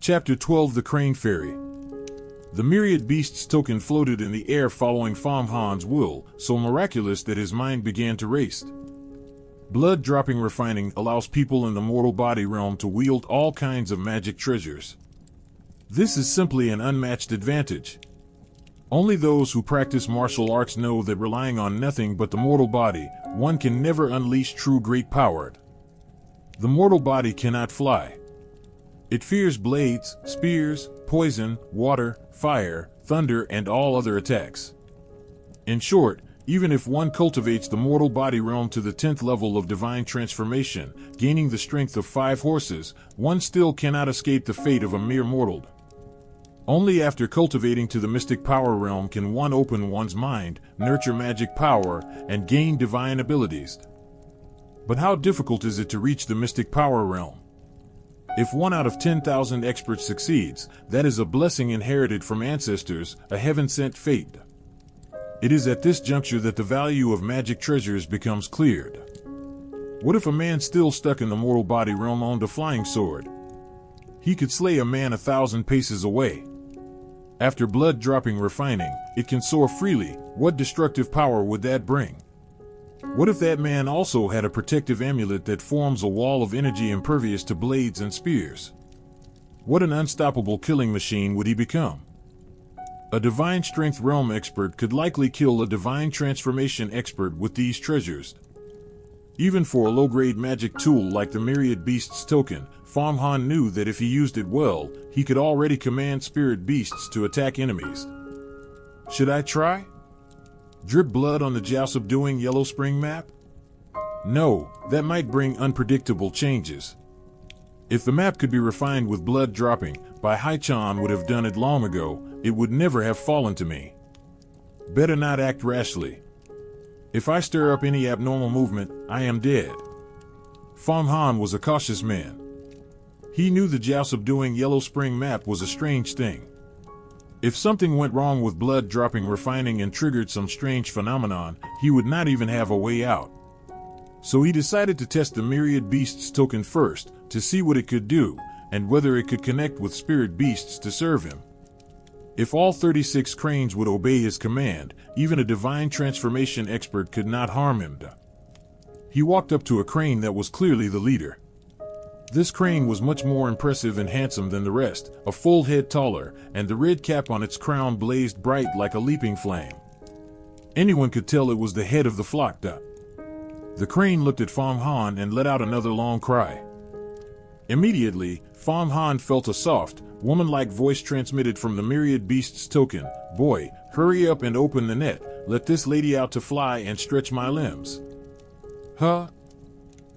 Chapter 12 The Crane Fairy. The myriad beasts token floated in the air following Fang Han's will, so miraculous that his mind began to race. Blood-dropping refining allows people in the mortal body realm to wield all kinds of magic treasures. This is simply an unmatched advantage. Only those who practice martial arts know that relying on nothing but the mortal body, one can never unleash true great power. The mortal body cannot fly. It fears blades, spears, poison, water, fire, thunder, and all other attacks. In short, even if one cultivates the mortal body realm to the 10th level of divine transformation, gaining the strength of 5 horses, one still cannot escape the fate of a mere mortal. Only after cultivating to the mystic power realm can one open one's mind, nurture magic power, and gain divine abilities. But how difficult is it to reach the mystic power realm? If 1 out of 10,000 experts succeeds, that is a blessing inherited from ancestors, a heaven-sent fate. It is at this juncture that the value of magic treasures becomes cleared. What if a man still stuck in the mortal body realm owned a flying sword? He could slay a man 1,000 paces away. After blood-dropping refining, it can soar freely. What destructive power would that bring? What if that man also had a protective amulet that forms a wall of energy impervious to blades and spears? What an unstoppable killing machine would he become? A divine strength realm expert could likely kill a divine transformation expert with these treasures. Even for a low-grade magic tool like the myriad beasts token, Fang Han knew that if he used it well, he could already command spirit beasts to attack enemies. Should I try? Drip blood on the Jiao-subduing Yellow Spring map? No, that might bring unpredictable changes. If the map could be refined with blood dropping, Bai Haichan would have done it long ago. It would never have fallen to me. Better not act rashly. If I stir up any abnormal movement, I am dead. Fang Han was a cautious man. He knew the Jiao-subduing Yellow Spring map was a strange thing. If something went wrong with blood-dropping refining and triggered some strange phenomenon, he would not even have a way out. So he decided to test the myriad beasts token first, to see what it could do, and whether it could connect with spirit beasts to serve him. If all 36 cranes would obey his command, even a divine transformation expert could not harm him. He walked up to a crane that was clearly the leader. This crane was much more impressive and handsome than the rest, a full head taller, and the red cap on its crown blazed bright like a leaping flame. Anyone could tell it was the head of the flock. The crane looked at Fang Han and let out another long cry. Immediately, Fang Han felt a soft, woman-like voice transmitted from the myriad beasts token. "Boy, hurry up and open the net, let this lady out to fly and stretch my limbs." Huh?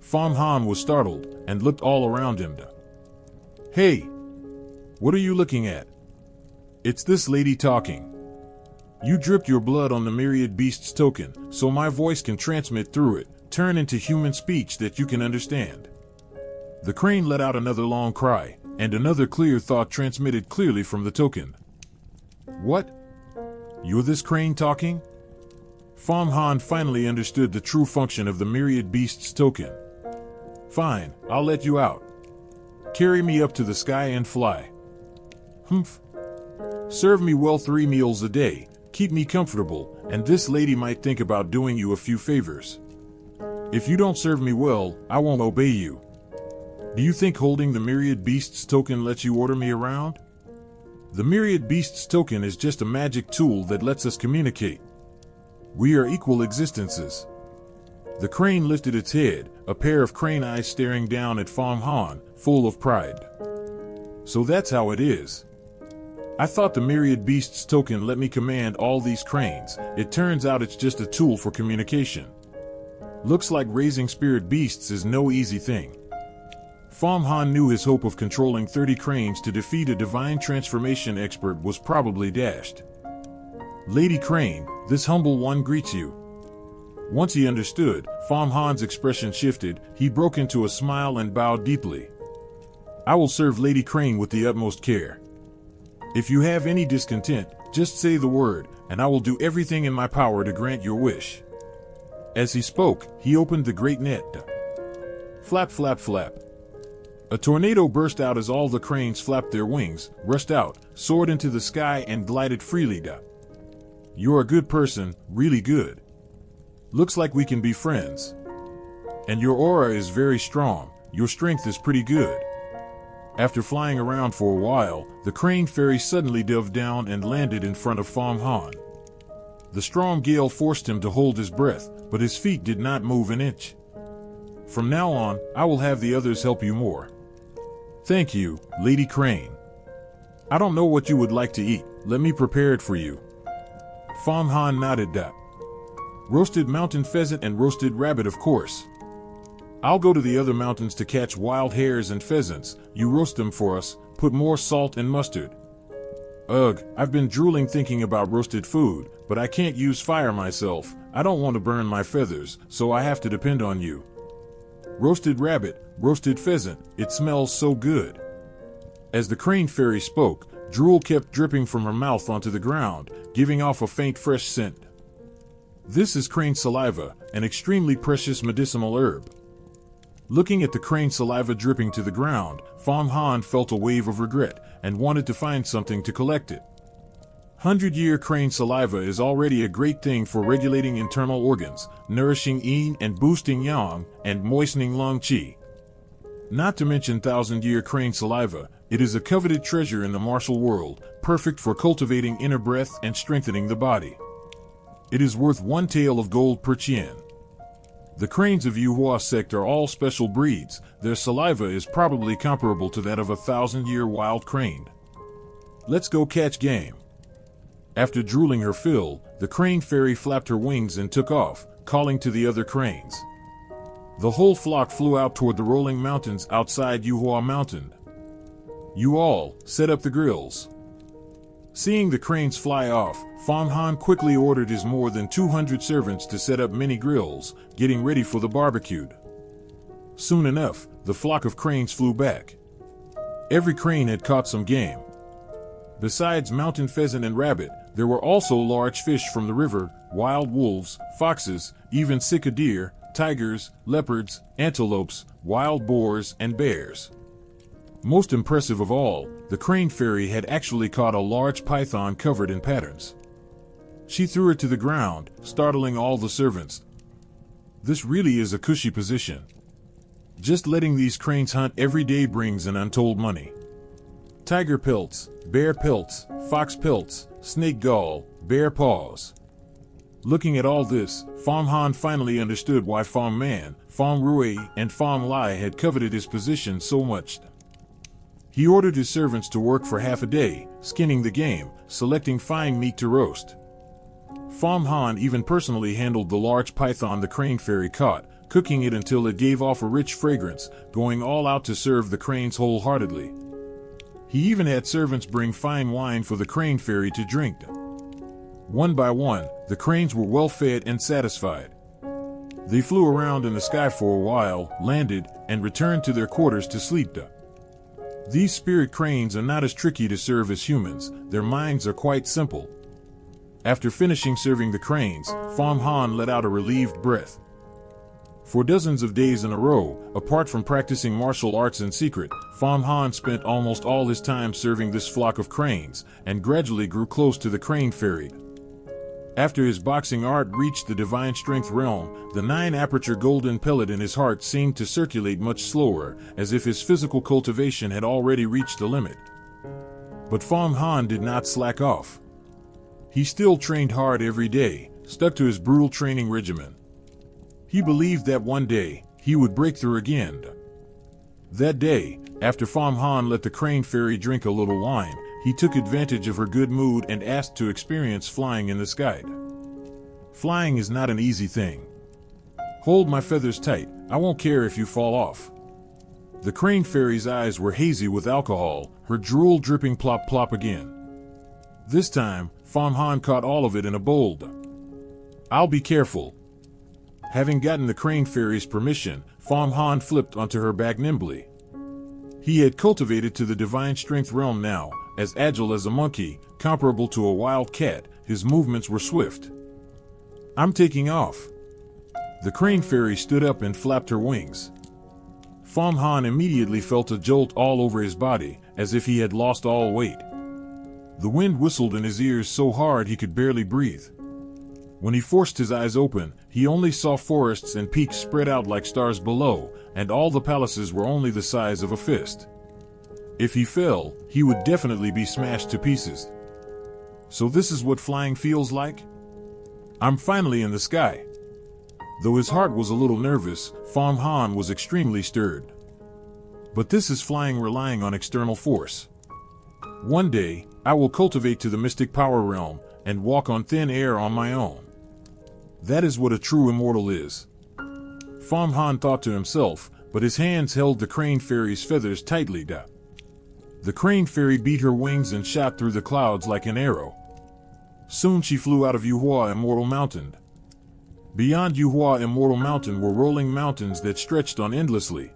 Fang Han was startled, and looked all around him. "Hey! What are you looking at? It's this lady talking. You dripped your blood on the myriad beasts token, so my voice can transmit through it, turn into human speech that you can understand." The crane let out another long cry, and another clear thought transmitted clearly from the token. "What? You're this crane talking?" Fang Han finally understood the true function of the myriad beasts token. "Fine, I'll let you out. Carry me up to the sky and fly. Humph. Serve me well 3 meals a day, keep me comfortable, and this lady might think about doing you a few favors. If you don't serve me well, I won't obey you. Do you think holding the myriad beasts token lets you order me around? The myriad beasts token is just a magic tool that lets us communicate. We are equal existences." The crane lifted its head, a pair of crane eyes staring down at Fang Han, full of pride. "So that's how it is. I thought the myriad beasts token let me command all these cranes. It turns out it's just a tool for communication. Looks like raising spirit beasts is no easy thing." Fang Han knew his hope of controlling 30 cranes to defeat a divine transformation expert was probably dashed. "Lady Crane, this humble one greets you." Once he understood, Fang Han's expression shifted. He broke into a smile and bowed deeply. "I will serve Lady Crane with the utmost care. If you have any discontent, just say the word, and I will do everything in my power to grant your wish." As he spoke, he opened the great net. Flap, flap, flap. A tornado burst out as all the cranes flapped their wings, rushed out, soared into the sky, and glided freely. You're a good person, really good. Looks like we can be friends. And your aura is very strong, your strength is pretty good. After flying around for a while, the crane fairy suddenly dove down and landed in front of Fang Han. The strong gale forced him to hold his breath, but his feet did not move an inch. From now on, I will have the others help you more. Thank you, Lady Crane. I don't know what you would like to eat, let me prepare it for you. Fang Han nodded. Roasted mountain pheasant and roasted rabbit, of course. I'll go to the other mountains to catch wild hares and pheasants, you roast them for us, put more salt and mustard. Ugh, I've been drooling thinking about roasted food, but I can't use fire myself, I don't want to burn my feathers, so I have to depend on you. Roasted rabbit, roasted pheasant, it smells so good. As the crane fairy spoke, drool kept dripping from her mouth onto the ground, giving off a faint fresh scent. This is crane saliva, an extremely precious medicinal herb. Looking at the crane saliva dripping to the ground, Fang Han felt a wave of regret and wanted to find something to collect it. 100-year crane saliva is already a great thing for regulating internal organs, nourishing yin and boosting yang, and moistening lung qi. Not to mention 1,000-year crane saliva, it is a coveted treasure in the martial world, perfect for cultivating inner breath and strengthening the body. It is worth 1 tael of gold per qian. The cranes of Yuhua sect are all special breeds, their saliva is probably comparable to that of a 1,000-year wild crane. Let's go catch game. After drooling her fill, the crane fairy flapped her wings and took off, calling to the other cranes. The whole flock flew out toward the rolling mountains outside Yuhua Mountain. You all, set up the grills. Seeing the cranes fly off, Fang Han quickly ordered his more than 200 servants to set up mini grills, getting ready for the barbecued. Soon enough, the flock of cranes flew back. Every crane had caught some game. Besides mountain pheasant and rabbit, there were also large fish from the river, wild wolves, foxes, even sika deer, tigers, leopards, antelopes, wild boars, and bears. Most impressive of all, the crane fairy had actually caught a large python covered in patterns. She threw it to the ground, startling all the servants. This really is a cushy position. Just letting these cranes hunt every day brings an untold money. Tiger pelts, bear pelts, fox pelts, snake gall, bear paws. Looking at all this, Fang Han finally understood why Fang Man, Fang Rui, and Fang Lai had coveted his position so much. He ordered his servants to work for half a day, skinning the game, selecting fine meat to roast. Fang Han even personally handled the large python the crane fairy caught, cooking it until it gave off a rich fragrance, going all out to serve the cranes wholeheartedly. He even had servants bring fine wine for the crane fairy to drink. One by one, the cranes were well fed and satisfied. They flew around in the sky for a while, landed, and returned to their quarters to sleep. These spirit cranes are not as tricky to serve as humans, their minds are quite simple. After finishing serving the cranes, Fang Han let out a relieved breath. For dozens of days in a row, apart from practicing martial arts in secret, Fang Han spent almost all his time serving this flock of cranes, and gradually grew close to the crane fairy. After his boxing art reached the divine strength realm, the 9-aperture golden pellet in his heart seemed to circulate much slower, as if his physical cultivation had already reached the limit. But Fang Han did not slack off. He still trained hard every day, stuck to his brutal training regimen. He believed that one day, he would break through again. That day, after Fang Han let the crane fairy drink a little wine, he took advantage of her good mood and asked to experience flying in the sky. Flying is not an easy thing. Hold my feathers tight, I won't care if you fall off. The crane fairy's eyes were hazy with alcohol, her drool dripping plop plop again. This time, Fang Han caught all of it in a bowl. I'll be careful. Having gotten the crane fairy's permission, Fang Han flipped onto her back nimbly. He had cultivated to the divine strength realm now, as agile as a monkey, comparable to a wild cat, his movements were swift. I'm taking off. The crane fairy stood up and flapped her wings. Fang Han immediately felt a jolt all over his body, as if he had lost all weight. The wind whistled in his ears so hard he could barely breathe. When he forced his eyes open, he only saw forests and peaks spread out like stars below, and all the palaces were only the size of a fist. If he fell, he would definitely be smashed to pieces. So this is what flying feels like? I'm finally in the sky. Though his heart was a little nervous, Fang Han was extremely stirred. But this is flying relying on external force. One day, I will cultivate to the mystic power realm and walk on thin air on my own. That is what a true immortal is. Fang Han thought to himself, but his hands held the crane fairy's feathers tightly. The crane fairy beat her wings and shot through the clouds like an arrow. Soon she flew out of Yuhua Immortal Mountain. Beyond Yuhua Immortal Mountain were rolling mountains that stretched on endlessly.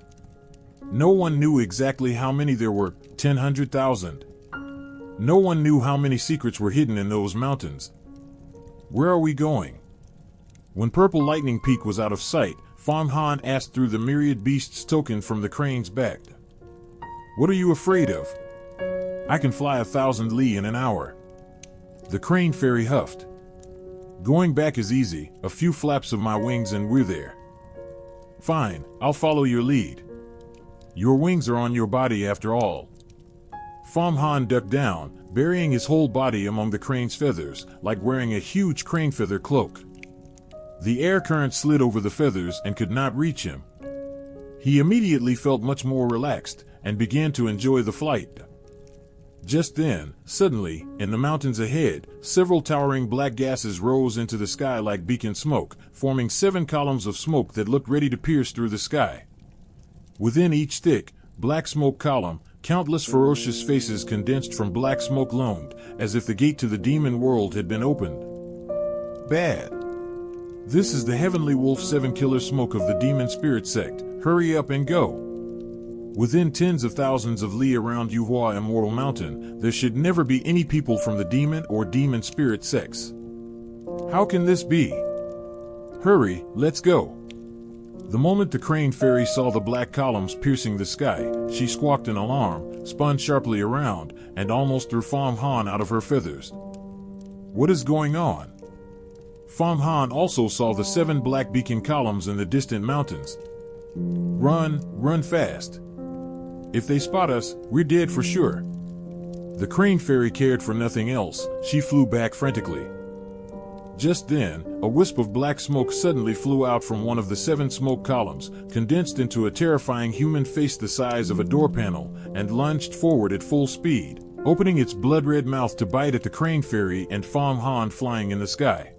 No one knew exactly how many there were, 100,000. No one knew how many secrets were hidden in those mountains. Where are we going? When Purple Lightning Peak was out of sight, Fang Han asked through the myriad beasts token from the crane's back. What are you afraid of? I can fly 1,000 li in an hour. The crane fairy huffed. Going back is easy, a few flaps of my wings and we're there. Fine, I'll follow your lead. Your wings are on your body after all. Fang Han ducked down, burying his whole body among the crane's feathers, like wearing a huge crane feather cloak. The air current slid over the feathers and could not reach him. He immediately felt much more relaxed and began to enjoy the flight. Just then, suddenly, in the mountains ahead, several towering black gases rose into the sky like beacon smoke, forming 7 columns of smoke that looked ready to pierce through the sky. Within each thick, black smoke column, countless ferocious faces condensed from black smoke loomed, as if the gate to the demon world had been opened. Bad. This is the Heavenly Wolf 7 killer smoke of the demon spirit sect. Hurry up and go. Within tens of thousands of li around Yuhua Immortal Mountain, there should never be any people from the demon or demon spirit sects. How can this be? Hurry, let's go. The moment the crane fairy saw the black columns piercing the sky, she squawked in alarm, spun sharply around, and almost threw Fang Han out of her feathers. What is going on? Fang Han also saw the 7 black beacon columns in the distant mountains. Run fast. If they spot us, we're dead for sure. The crane fairy cared for nothing else. She flew back frantically. Just then, a wisp of black smoke suddenly flew out from one of the 7 smoke columns, condensed into a terrifying human face the size of a door panel, and lunged forward at full speed, opening its blood-red mouth to bite at the crane fairy and Fang Han flying in the sky.